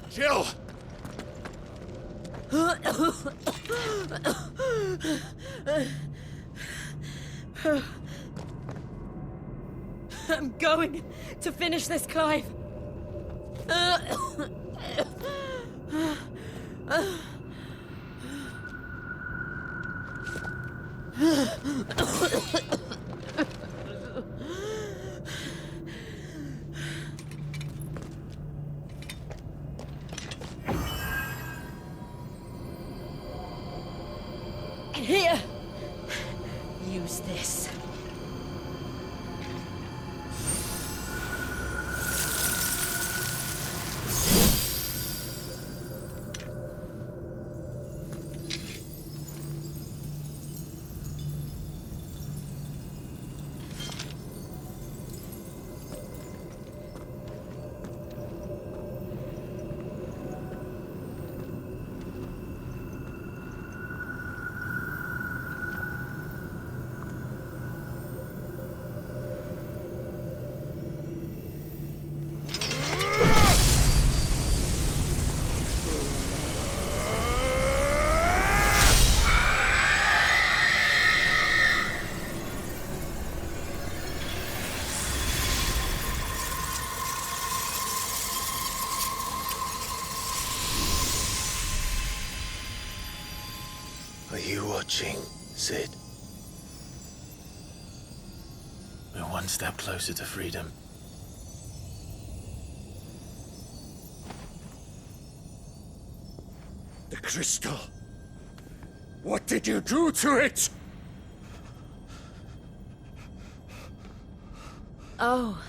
Jill! I'm going to finish this, Clive. Here. Use this. Are you watching, Sid? We're one step closer to freedom. The crystal. What did you do to it? Oh.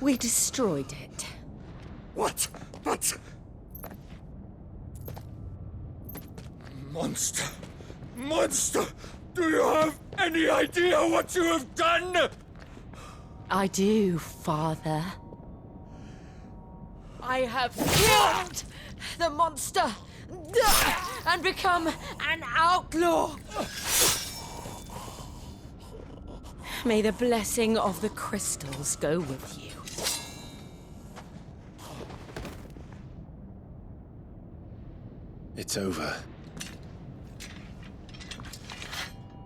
We destroyed it. What? But... Monster! Monster! Do you have any idea what you have done? I do, Father. I have killed the monster and become an outlaw. May the blessing of the crystals go with you. It's over.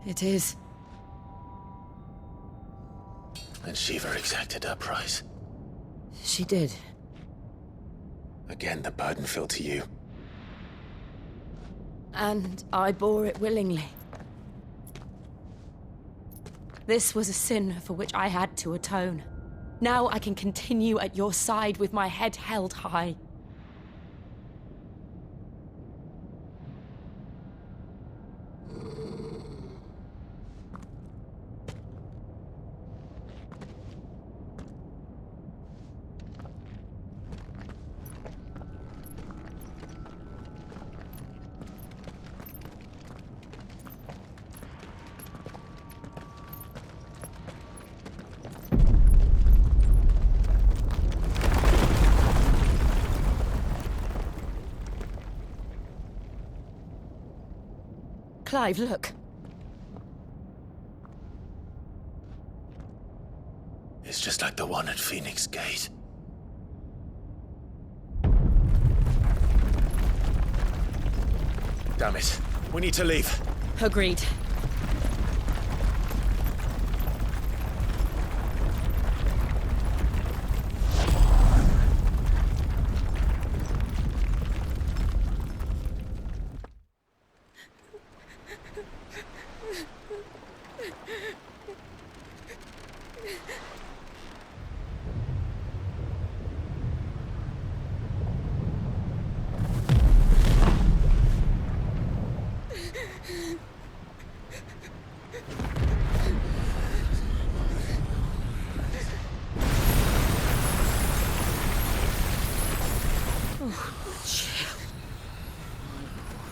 It is. And Shiva exacted her price. She did. Again, the burden fell to you. And I bore it willingly. This was a sin for which I had to atone. Now I can continue at your side with my head held high. Clive, look. It's just like the one at Phoenix Gate. Damn it. We need to leave. Agreed.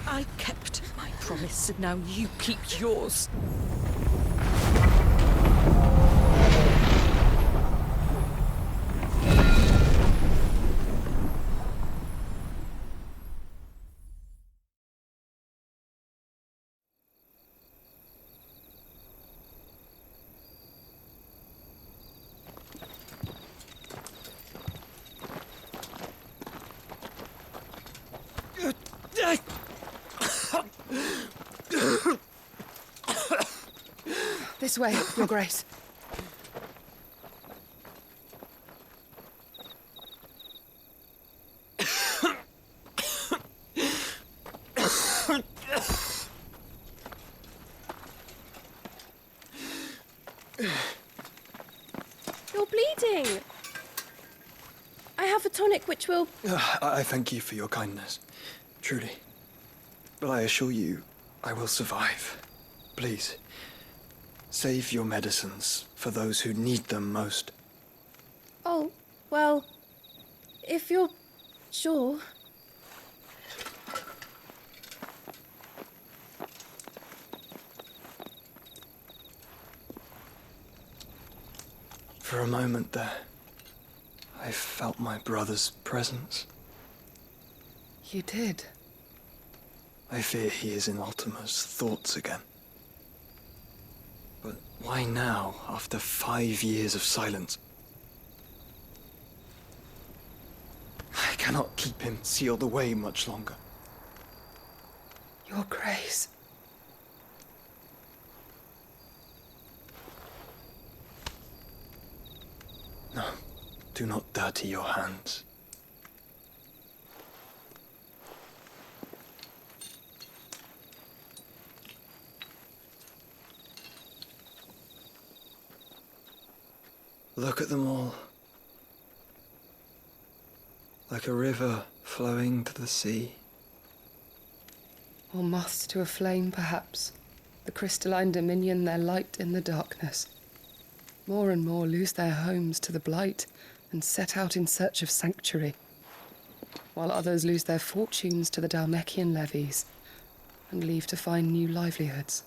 I kept my promise, and now you keep yours. This way, Your Grace. You're bleeding. I have a tonic which will... I thank you for your kindness, truly. But I assure you, I will survive. Please, save your medicines for those who need them most. Oh, well, if you're sure. For a moment there, I felt my brother's presence. You did. I fear he is in Ultima's thoughts again. But why now, after 5 years of silence? I cannot keep him sealed away much longer. Your Grace. No, do not dirty your hands. Look at them all. Like a river flowing to the sea. Or moths to a flame, perhaps. The crystalline dominion their light in the darkness. More and more lose their homes to the blight and set out in search of sanctuary, while others lose their fortunes to the Dhalmekian levies and leave to find new livelihoods.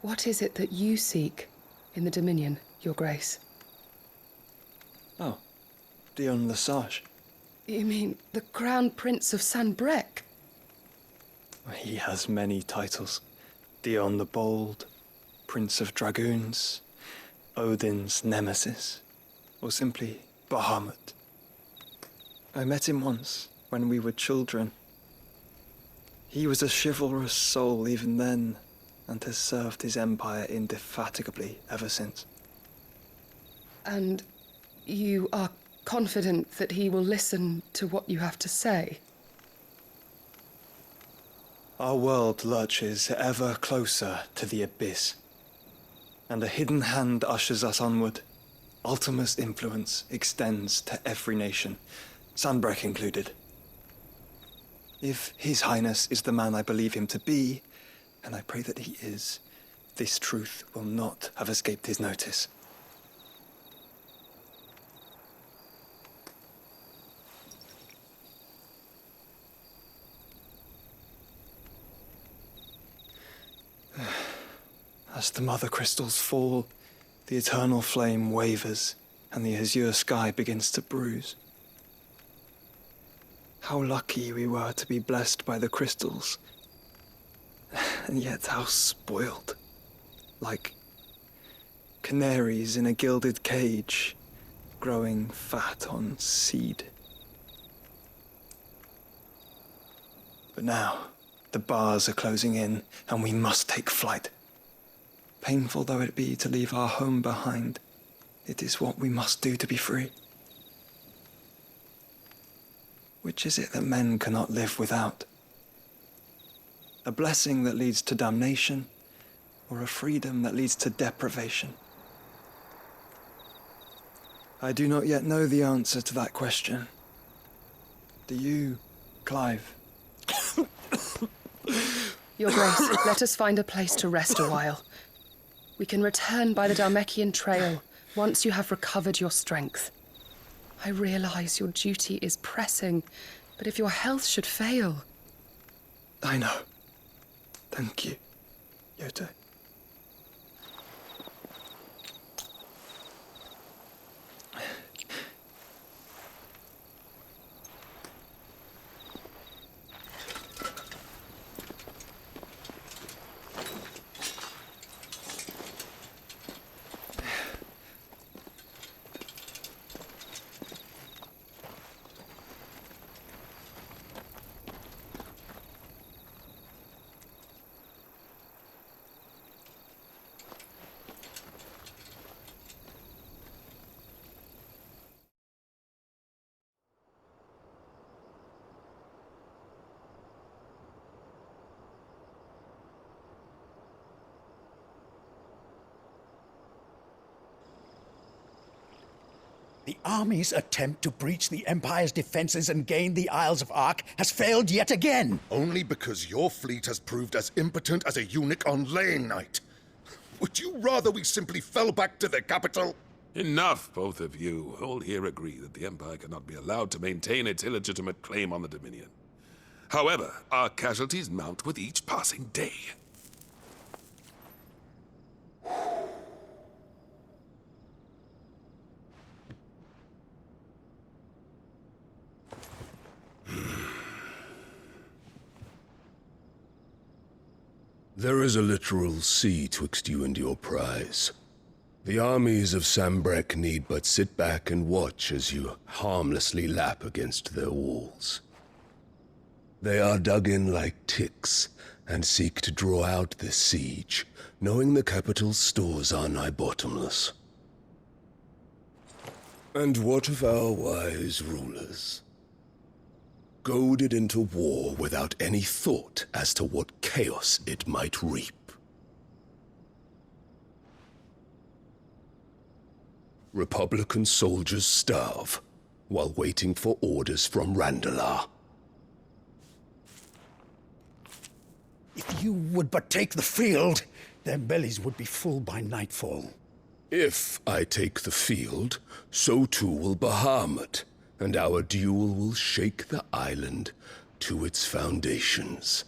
What is it that you seek in the Dominion, Your Grace? Oh, Dion Lesage. You mean the Crown Prince of Sanbrec? He has many titles. Dion the Bold, Prince of Dragoons, Odin's Nemesis, or simply Bahamut. I met him once, when we were children. He was a chivalrous soul even then, and has served his empire indefatigably ever since. And you are confident that he will listen to what you have to say? Our world lurches ever closer to the abyss, and a hidden hand ushers us onward. Ultima's influence extends to every nation, Sanbrec included. If His Highness is the man I believe him to be, and I pray that he is, this truth will not have escaped his notice. As the mother crystals fall, the eternal flame wavers, and the azure sky begins to bruise. How lucky we were to be blessed by the crystals, and yet how spoiled. Like canaries in a gilded cage, growing fat on seed. But now, the bars are closing in, and we must take flight. Painful though it be to leave our home behind, it is what we must do to be free. Which is it that men cannot live without? A blessing that leads to damnation, or a freedom that leads to deprivation? I do not yet know the answer to that question. Do you, Clive? Your Grace, let us find a place to rest a while. We can return by the Dhalmekian trail once you have recovered your strength. I realize your duty is pressing, but if your health should fail... I know. Thank you, Yote. army's attempt to breach the Empire's defenses and gain the Isles of Ark has failed yet again. Only because your fleet has proved as impotent as a eunuch on laying night. Would you rather we simply fell back to the capital? Enough, both of you. All here agree that the Empire cannot be allowed to maintain its illegitimate claim on the Dominion. However, our casualties mount with each passing day. There is a literal sea twixt you and your prize. The armies of Sambrek need but sit back and watch as you harmlessly lap against their walls. They are dug in like ticks and seek to draw out this siege, knowing the capital's stores are nigh bottomless. And what of our wise rulers? Goaded into war without any thought as to what chaos it might reap. Republican soldiers starve while waiting for orders from Randalar. If you would but take the field, their bellies would be full by nightfall. If I take the field, so too will Bahamut, and our duel will shake the island to its foundations.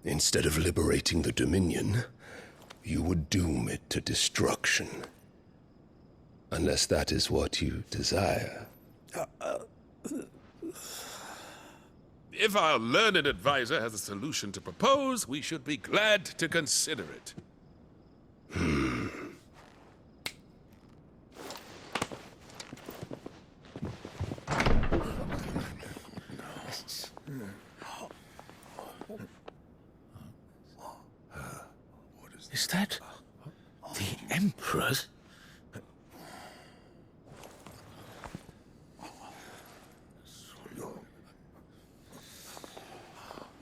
Instead of liberating the Dominion, you would doom it to destruction. Unless that is what you desire. If our learned advisor has a solution to propose, we should be glad to consider it. Is that the Emperor's?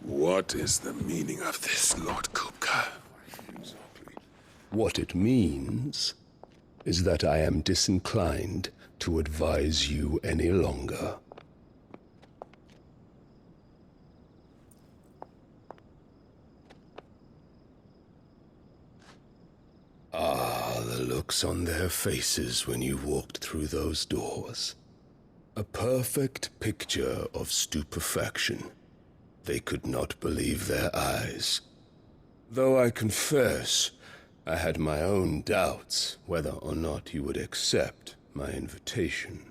What is the meaning of this, Lord Kupka? What it means is that I am disinclined to advise you any longer. Ah, the looks on their faces when you walked through those doors. A perfect picture of stupefaction. They could not believe their eyes. Though I confess, I had my own doubts whether or not you would accept my invitation.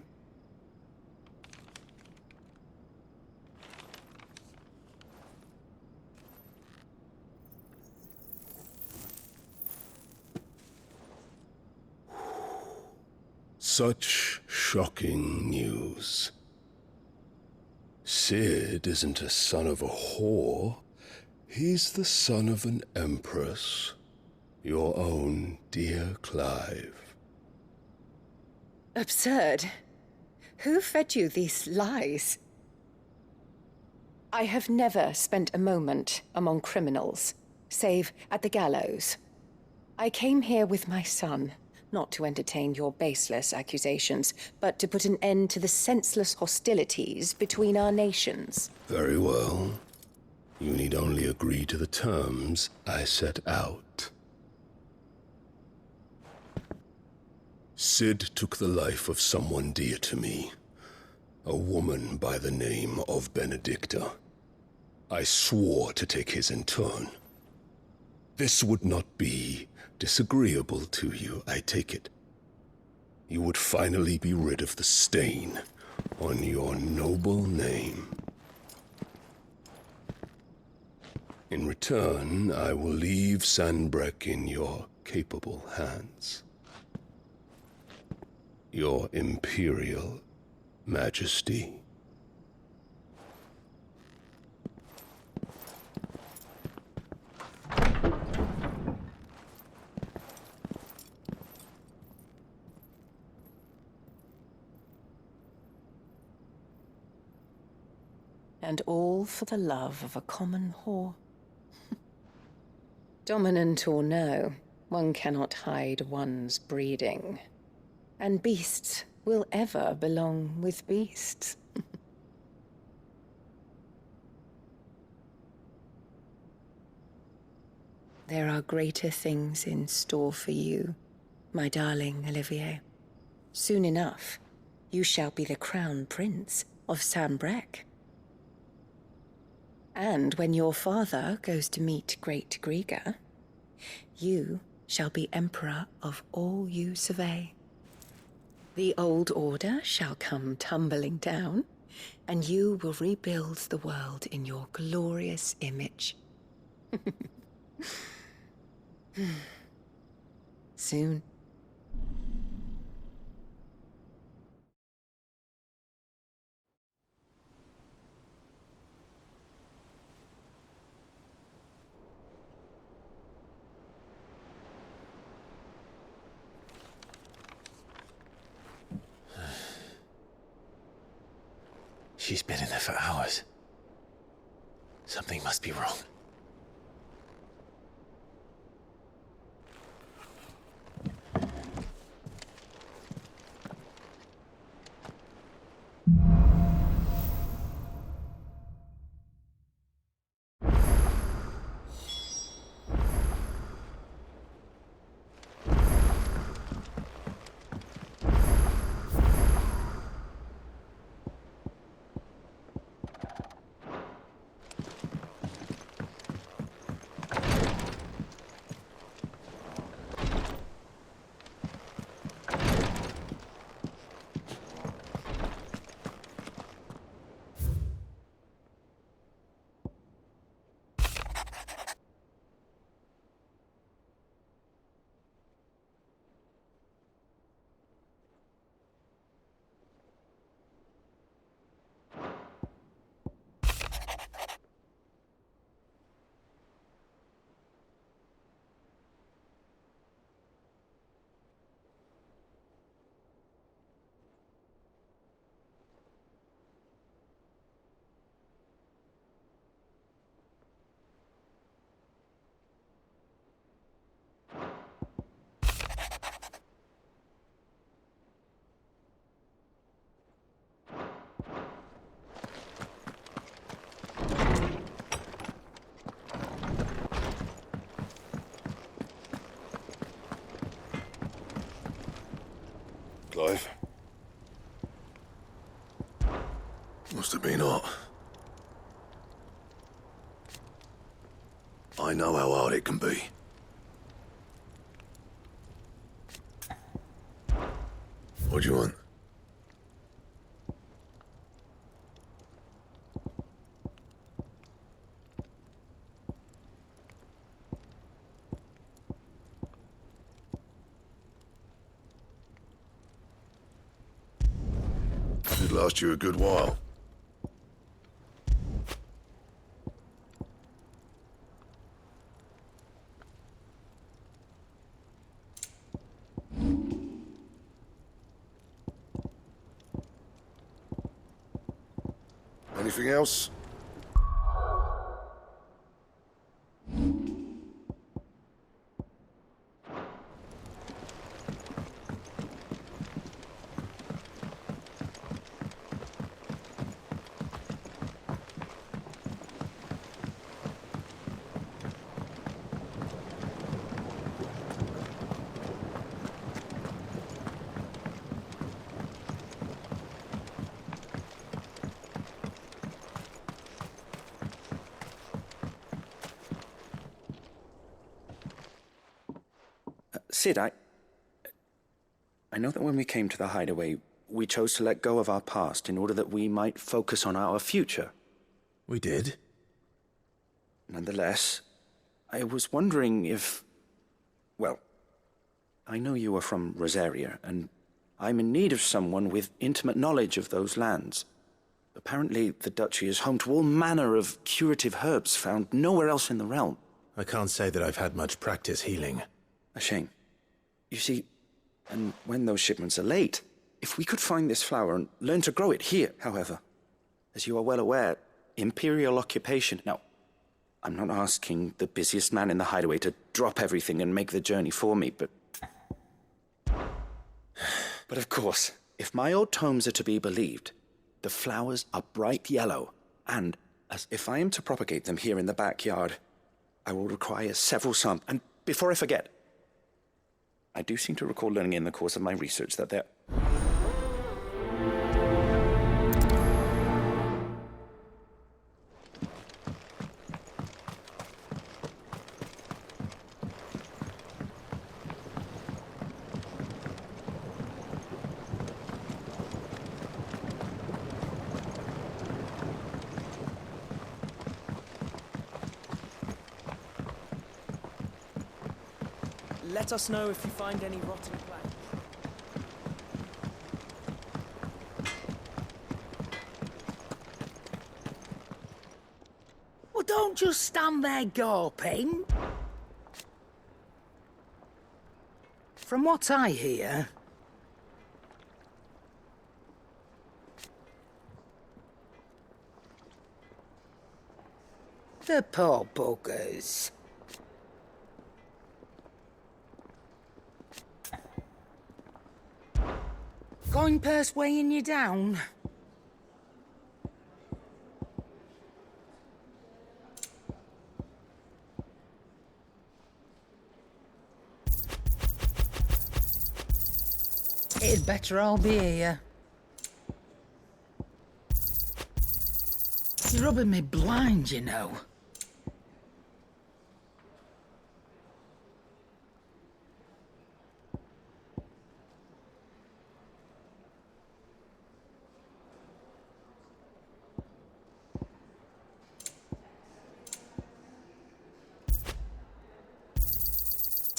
Such shocking news. Sid isn't a son of a whore. He's the son of an empress. Your own dear Clive. Absurd. Who fed you these lies? I have never spent a moment among criminals, save at the gallows. I came here with my son, not to entertain your baseless accusations, but to put an end to the senseless hostilities between our nations. Very well. You need only agree to the terms I set out. Sid took the life of someone dear to me, a woman by the name of Benedicta. I swore to take his in turn. This would not be disagreeable to you, I take it. You would finally be rid of the stain on your noble name. In return, I will leave Sanbreque in your capable hands. Your Imperial Majesty. And all for the love of a common whore. Dominant or no, one cannot hide one's breeding. And beasts will ever belong with beasts. There are greater things in store for you, my darling Olivier. Soon enough, you shall be the crown prince of Sambrec. And when your father goes to meet Great Griga, you shall be emperor of all you survey. The old order shall come tumbling down, and you will rebuild the world in your glorious image. Soon. She's been in there for hours. Something must be wrong. Clive? Must have been hot. I know how hard it can be. What do you want? It'd last you a good while. Anything else? Sid, I know that when we came to the hideaway, we chose to let go of our past in order that we might focus on our future. We did? Nonetheless, I was wondering if... Well, I know you are from Rosaria, and I'm in need of someone with intimate knowledge of those lands. Apparently, the Duchy is home to all manner of curative herbs found nowhere else in the realm. I can't say that I've had much practice healing. A shame. You see, and when those shipments are late, if we could find this flower and learn to grow it here, however, as you are well aware, Imperial occupation. Now, I'm not asking the busiest man in the hideaway to drop everything and make the journey for me, but of course, If my old tomes are to be believed, the flowers are bright yellow, and as if I am to propagate them here in the backyard, I will require several samples. And before I forget, I do seem to recall learning in the course of my research that there... Let us know if you find any rotten plants. Well, don't just stand there gawping. From what I hear, the poor buggers. Coin purse weighing you down? It'd better all be here. You're rubbing me blind, you know.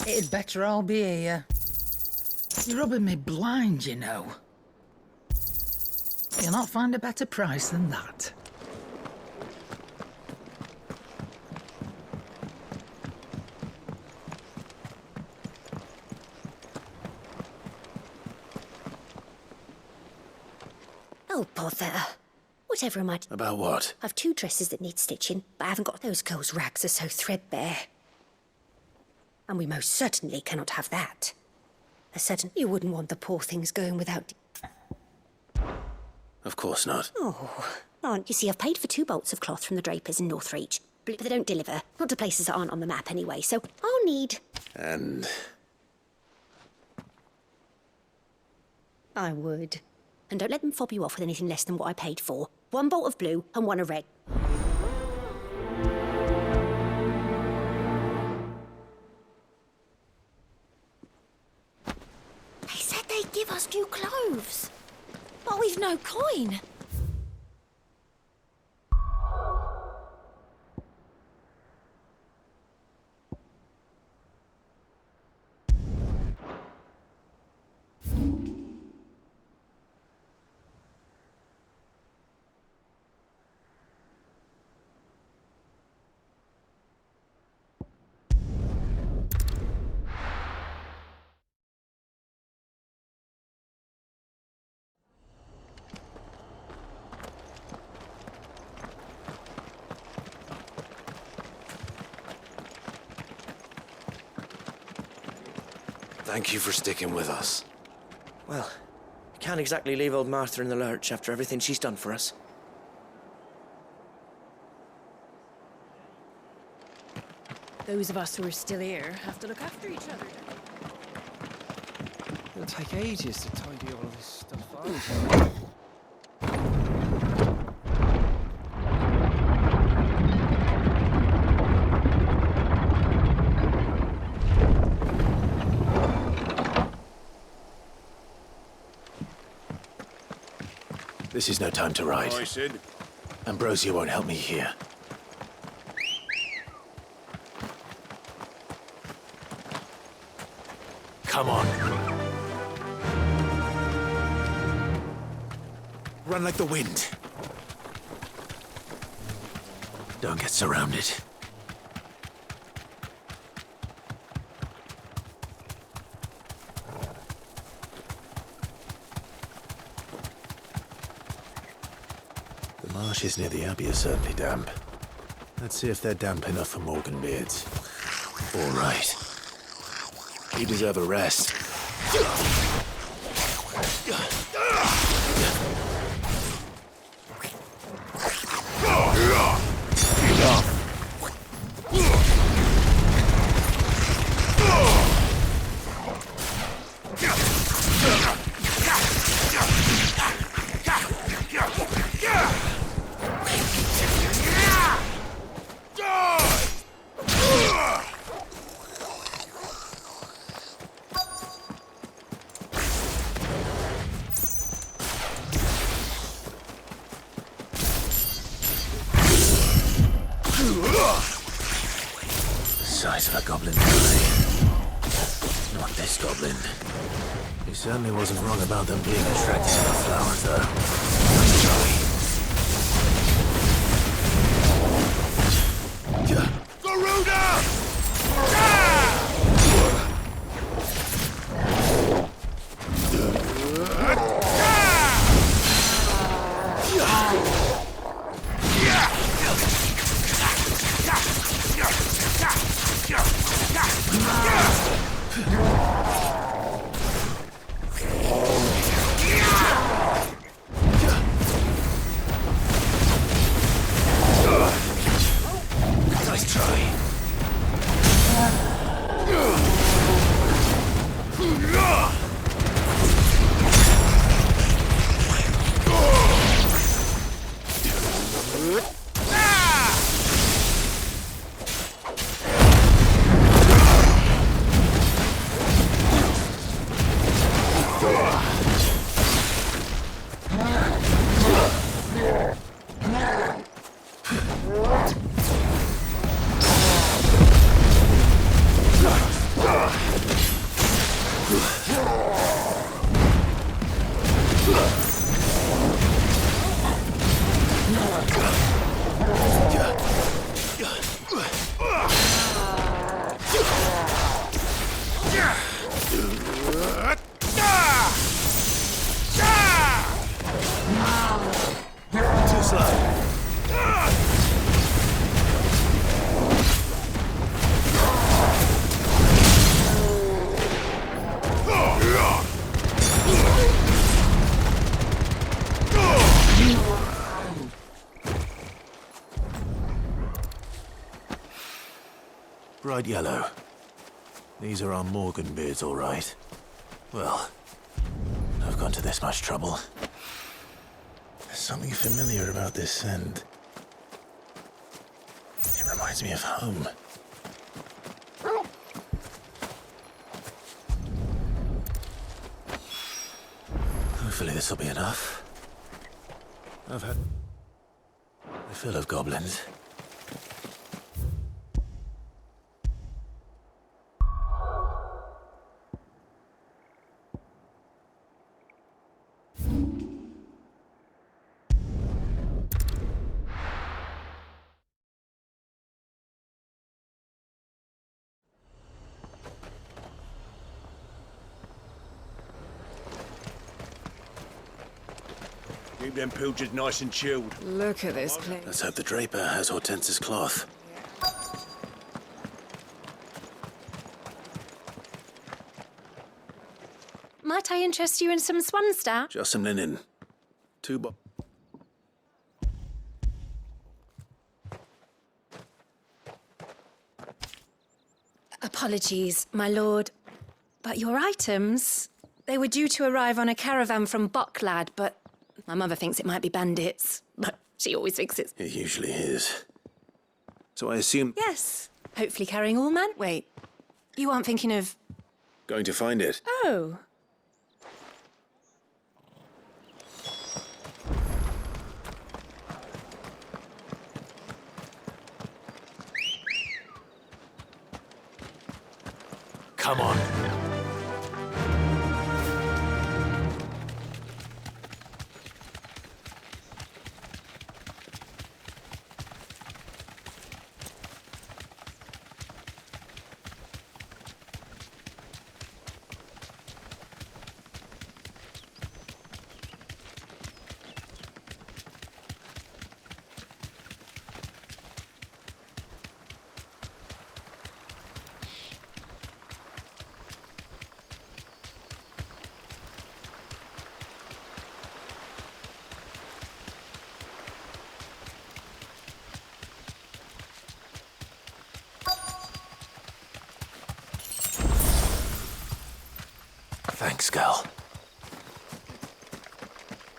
It'd better all be here. You're rubbing me blind, you know. You'll not find a better price than that. Oh, bother. Whatever am I... About what? I've 2 dresses that need stitching, but I haven't got those girls' rags are so threadbare. And we most certainly cannot have that. You wouldn't want the poor things going without... Of course not. Oh, you see, I've paid for 2 bolts of cloth from the drapers in Northreach, but they don't deliver. Not to places that aren't on the map anyway, so I'll need... And... I would. And don't let them fob you off with anything less than what I paid for. 1 bolt of blue and 1 of red. They said they'd give us new clothes. But we've no coin. Thank you for sticking with us. Well, can't exactly leave old Martha in the lurch after everything she's done for us. Those of us who are still here have to look after each other. It'll take ages to tidy all of this stuff up. This is no time to ride. Aye, Sid. Ambrosia won't help me here. Come on. Run like the wind. Don't get surrounded. The marshes near the Abbey are certainly damp. Let's see if they're damp enough for Morgan beards. All right. You deserve a rest. Size of a goblin guy. Not this goblin. He certainly wasn't wrong about them being attracted to the flowers, though. Let's try. Nice try. Too slow. Bright yellow. These are our Morgan beards, all right. Well, I've gone to this much trouble. There's something familiar about this scent. It reminds me of home. Hopefully this will be enough. I've had a fill of goblins. Keep them pilgers nice and chilled. Look at this place. Let's hope the draper has Hortense's cloth. Might I interest you in some swanstar? Just some linen. 2 bo... Apologies, my lord. But your items... They were due to arrive on a caravan from Bocklad, but my mother thinks it might be bandits. But she always thinks it's... It usually is. So I assume... Yes. Hopefully carrying all man... Wait. You aren't thinking of... Going to find it. Oh. Come on. Thanks, Gal.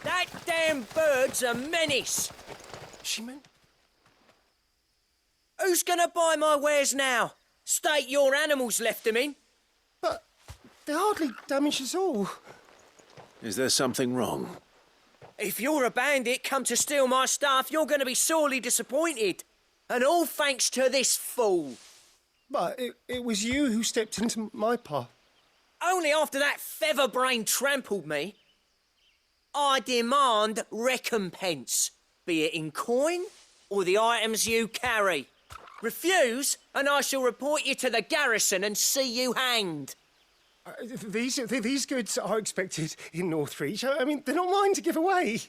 That damn bird's a menace. She meant... Who's gonna buy my wares now? State your animals left them in. But they hardly damaged us all. Is there something wrong? If you're a bandit come to steal my stuff, you're gonna be sorely disappointed. And all thanks to this fool. But it was you who stepped into my path. Only after that feather-brain trampled me. I demand recompense, be it in coin or the items you carry. Refuse, and I shall report you to the garrison and see you hanged. These goods are expected in Northreach. I mean, they're not mine to give away.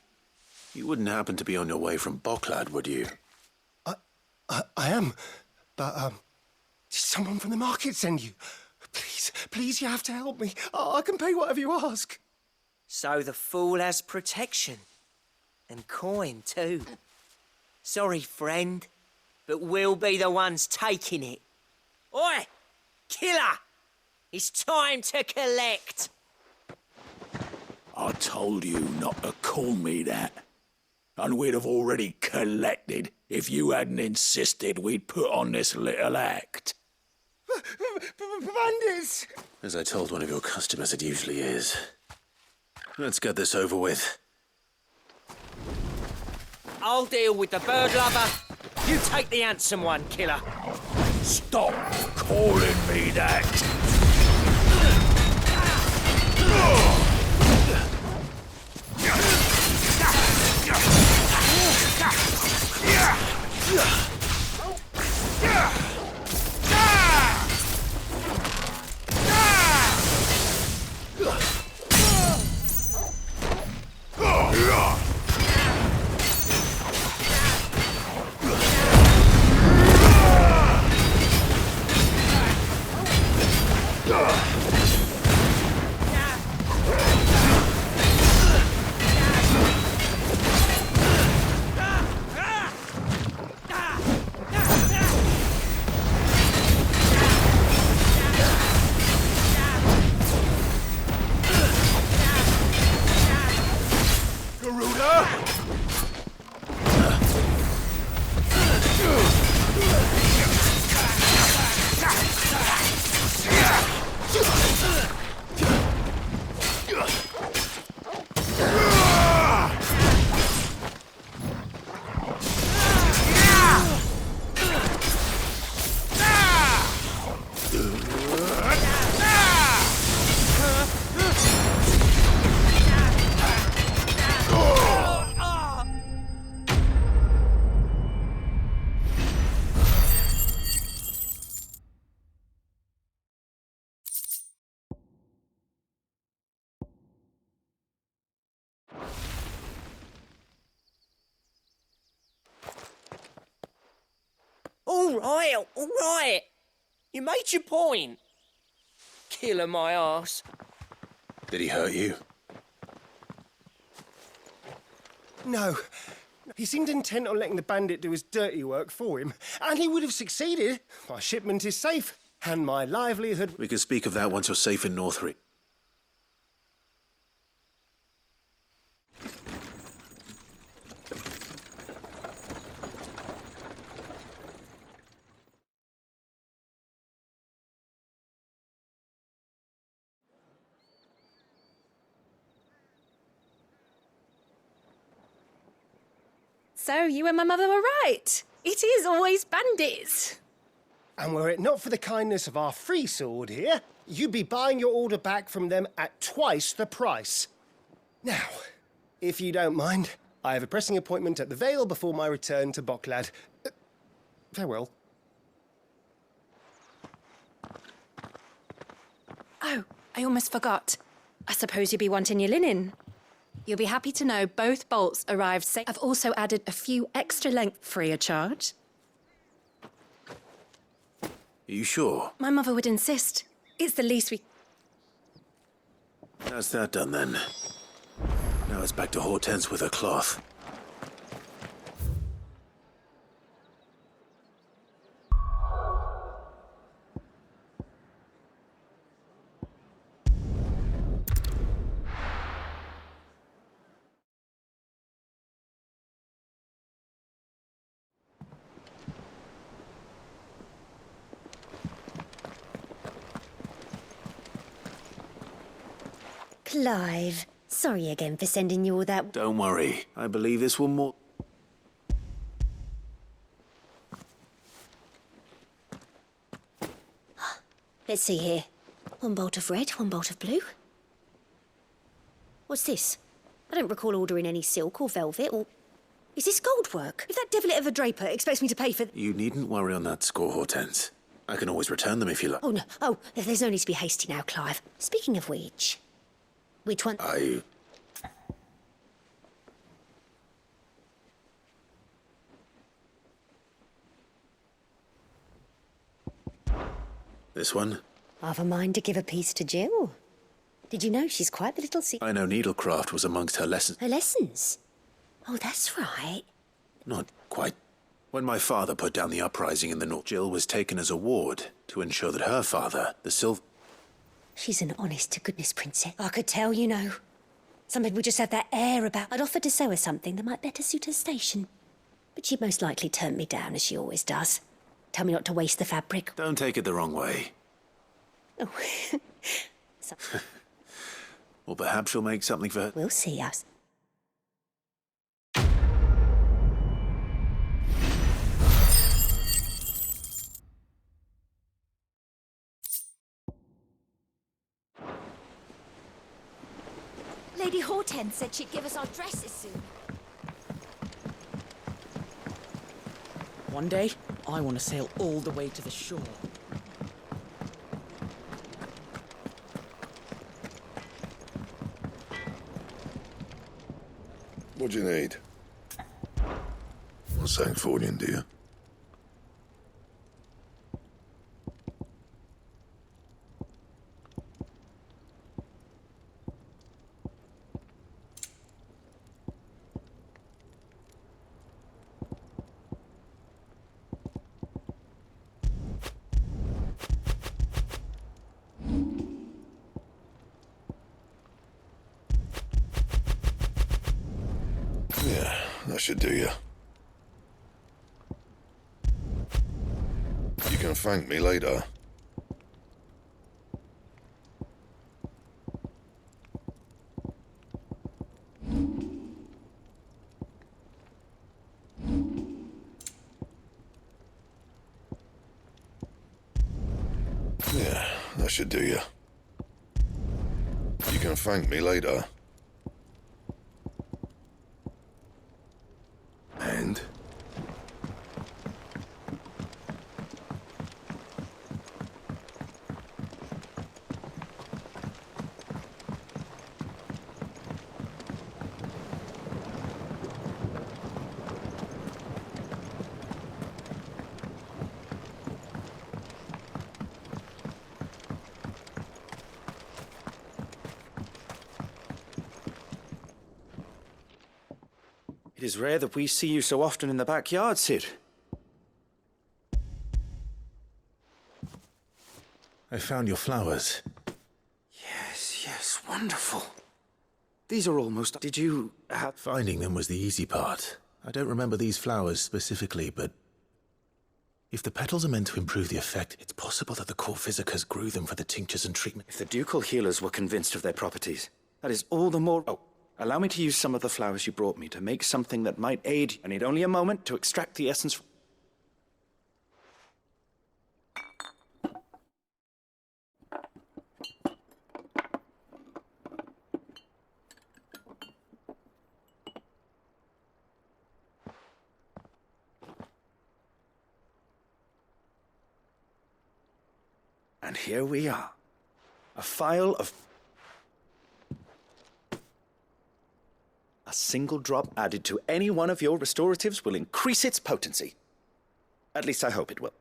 You wouldn't happen to be on your way from Bocklad, would you? I am, but did someone from the market send you? Please, you have to help me. I can pay whatever you ask. So the fool has protection. And coin, too. Sorry, friend, but we'll be the ones taking it. Oi! Killer! It's time to collect! I told you not to call me that. And we'd have already collected if you hadn't insisted we'd put on this little act. Bandits! As I told one of your customers, it usually is. Let's get this over with. I'll deal with the bird lover. You take the handsome one, killer. Stop calling me that. All right. You made your point. Killer my arse. Did he hurt you? No. He seemed intent on letting the bandit do his dirty work for him, and he would have succeeded. My shipment is safe, and my livelihood... We can speak of that once you're safe in Northreach. So you and my mother were right. It is always bandits. And were it not for the kindness of our free sword here, you'd be buying your order back from them at twice the price. Now, if you don't mind, I have a pressing appointment at the Vale before my return to Bocklad. Farewell. Oh, I almost forgot. I suppose you'll be wanting your linen. You'll be happy to know both bolts arrived safe. I've also added a few extra length free of charge. Are you sure? My mother would insist. It's the least we... That's that done then. Now it's back to Hortense with her cloth. Clive, sorry again for sending you all that. Don't worry. I believe this will more... Let's see here. One bolt of red, one bolt of blue. What's this? I don't recall ordering any silk or velvet or... Is this gold work? If that devilet of a draper expects me to pay for... You needn't worry on that score, Hortense. I can always return them if you like. Oh, no. Oh, there's no need to be hasty now, Clive. Speaking of which one... This one? I've a mind to give a piece to Jill. Did you know she's quite the little I know needlecraft was amongst her lessons. Her lessons? Oh, that's right. Not quite. When my father put down the uprising in the north, Jill was taken as a ward to ensure that her father, the Silver... She's an honest-to-goodness princess. I could tell, you know. Some people just have that air about... I'd offered to sew her something that might better suit her station. But she'd most likely turn me down, as she always does. Tell me not to waste the fabric. Don't take it the wrong way. Oh. Well, perhaps you'll make something for her. We'll see us. Lady Hortense said she'd give us our dresses soon. One day, I want to sail all the way to the shore. What do you need? What's Sancfordian, dear? Yeah, that should do you. You can thank me later. Yeah, that should do you. You can thank me later. And? It is rare that we see you so often in the backyard, Sid. I found your flowers. Yes, wonderful. These are almost... Did you have... Finding them was the easy part. I don't remember these flowers specifically, but... if the petals are meant to improve the effect, it's possible that the core physicers grew them for the tinctures and treatment. If the ducal healers were convinced of their properties, that is all the more... Oh, allow me to use some of the flowers you brought me to make something that might aid... I need only a moment to extract the essence from... And here we are. A phial of... A single drop added to any one of your restoratives will increase its potency. At least I hope it will.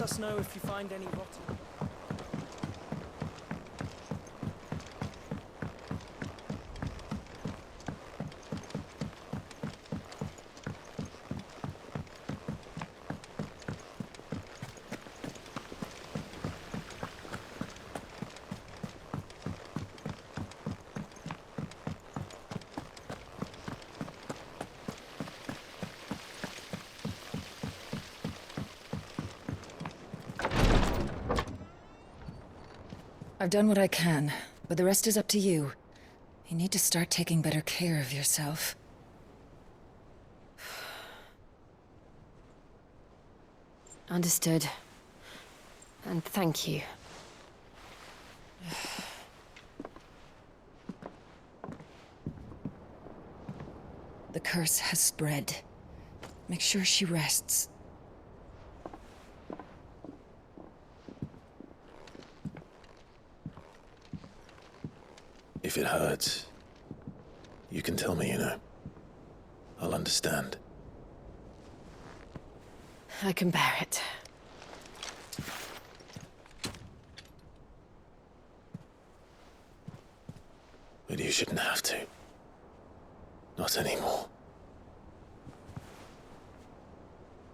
let us know if you find any rotten... I've done what I can, but the rest is up to you. You need to start taking better care of yourself. Understood. And thank you. The curse has spread. Make sure she rests. If it hurts, you can tell me, you know. I'll understand. I can bear it. But you shouldn't have to. Not anymore.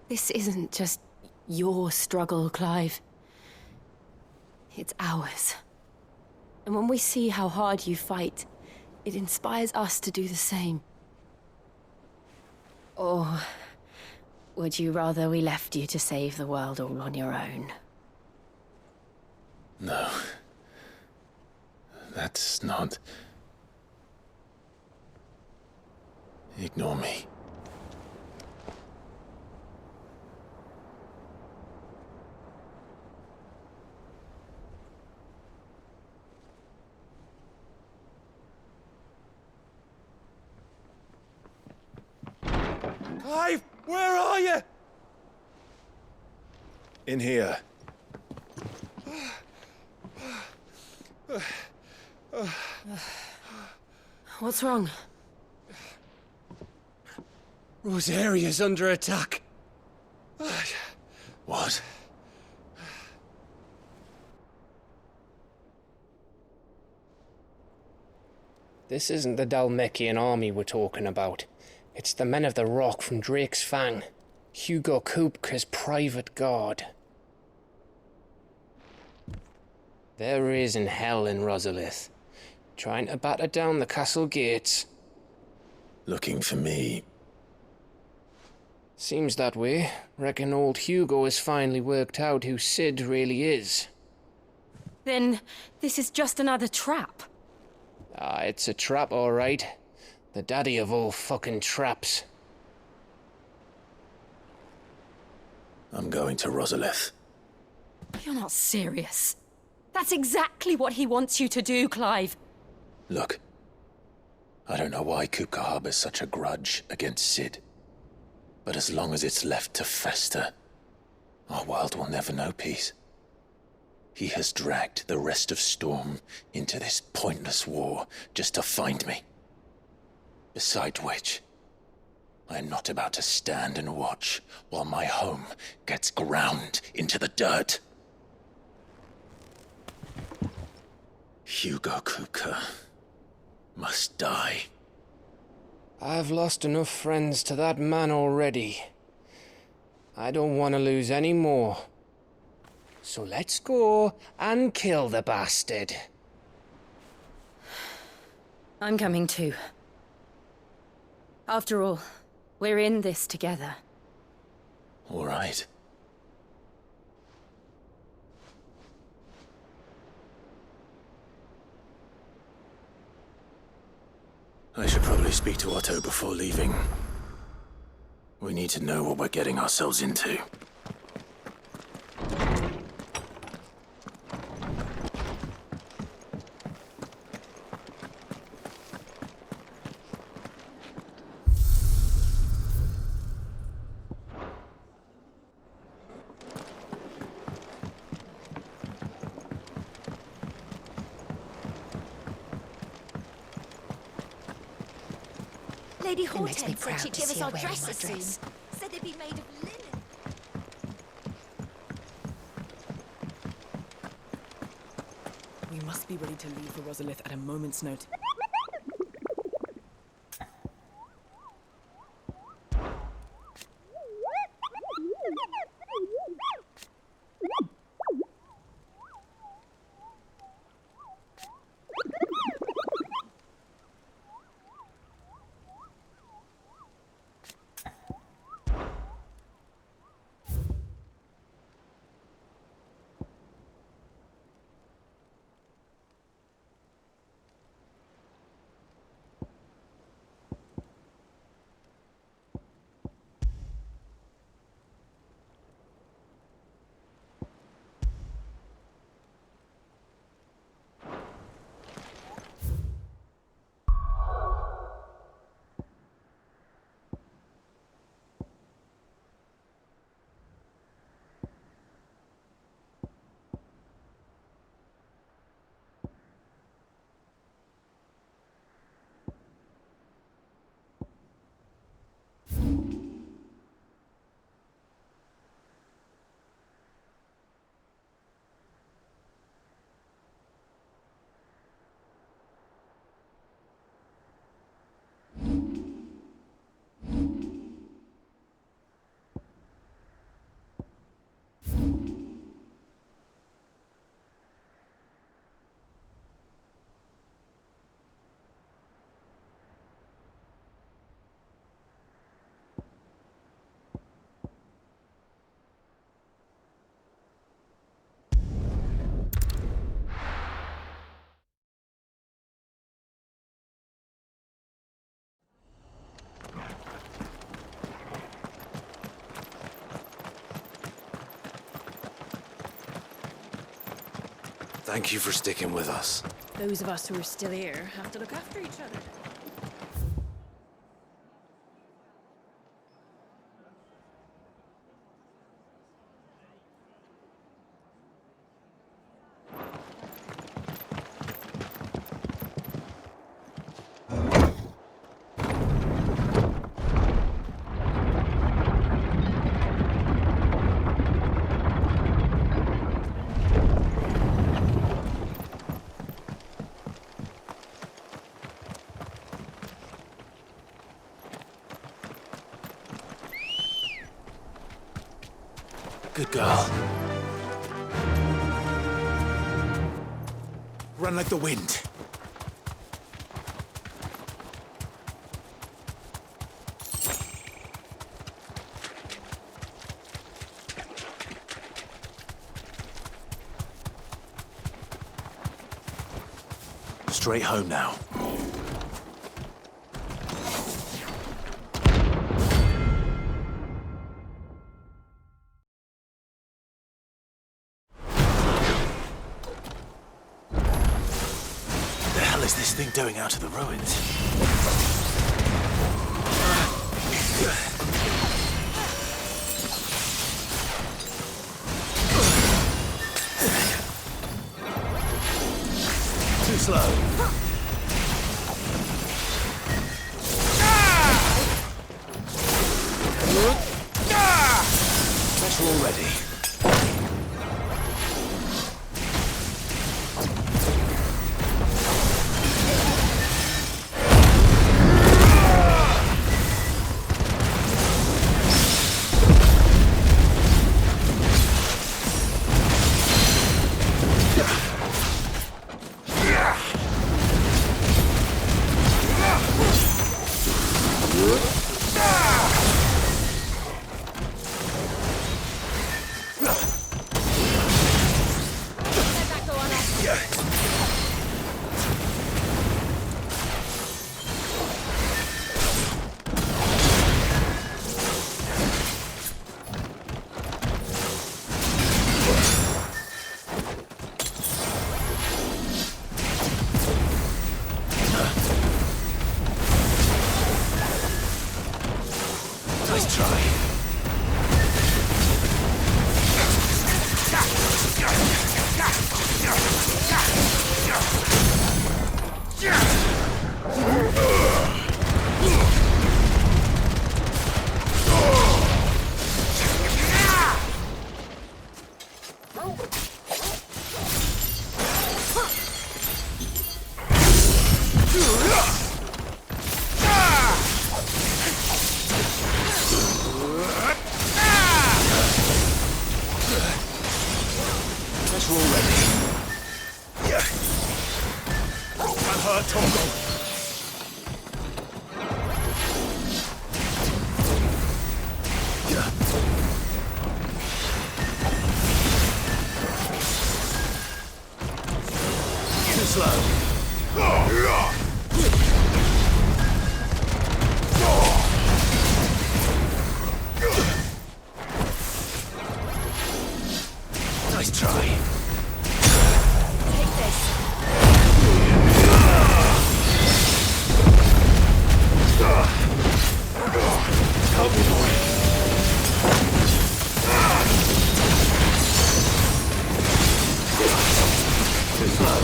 This isn't just your struggle, Clive. It's ours. And when we see how hard you fight, it inspires us to do the same. Or would you rather we left you to save the world all on your own? No. That's not... Ignore me. Clive, where are you? In here. What's wrong? Rosaria's under attack. What? This isn't the Dalmekian army we're talking about. It's the men of the Rock from Drake's Fang. Hugo Kupka's private guard. There is in hell in Rosalith, trying to batter down the castle gates. Looking for me? Seems that way. Reckon old Hugo has finally worked out who Sid really is. Then this is just another trap. Ah, it's a trap, all right. The daddy of all fucking traps. I'm going to Rosalith. You're not serious. That's exactly what he wants you to do, Clive. Look, I don't know why Kupka harbors such a grudge against Sid. But as long as it's left to fester, our world will never know peace. He has dragged the rest of Storm into this pointless war just to find me. Besides which, I am not about to stand and watch while my home gets ground into the dirt. Hugo Kupka must die. I've lost enough friends to that man already. I don't want to lose any more. So let's go and kill the bastard. I'm coming too. After all, we're in this together. All right. I should probably speak to Otto before leaving. We need to know what we're getting ourselves into. Lady It makes me Hortense said proud she'd to give see us her our wearing my dresses soon. dress. Said they'd be made of linen. Just be ready to leave for Rosalith at a moment's notice. Thank you for sticking with us. Those of us who are still here have to look after each other. Good girl. Run like the wind. Straight home now. What is this thing doing out of the ruins? Too slow. Better already. Nice try. closer already. Yeah. I'm hurt, Torgal. Too slow. Nice try. Take this. Help me, boy. Too slow.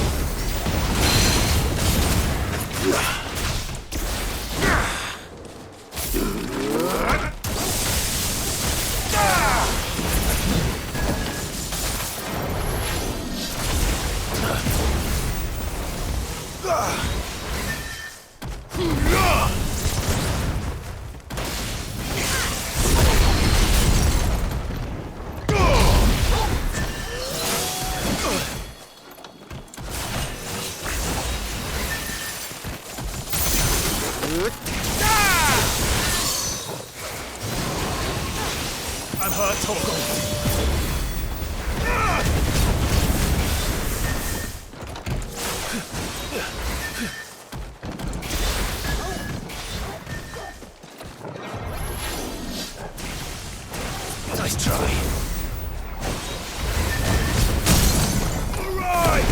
I'm hurt, Torgal. Nice try. All right.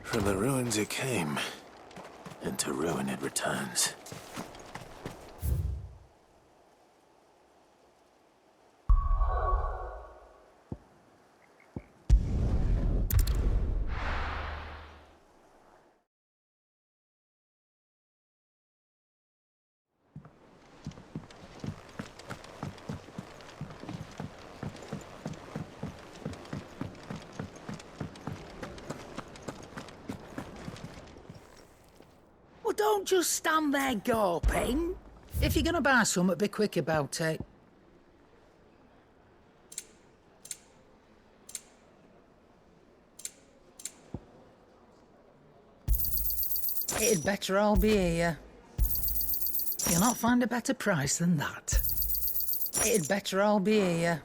From the ruins it came, and to ruin it returns. Well, don't just stand there gawping. If you're gonna buy something, be quick about it. It'd better all be here. You'll not find a better price than that. It'd better all be here.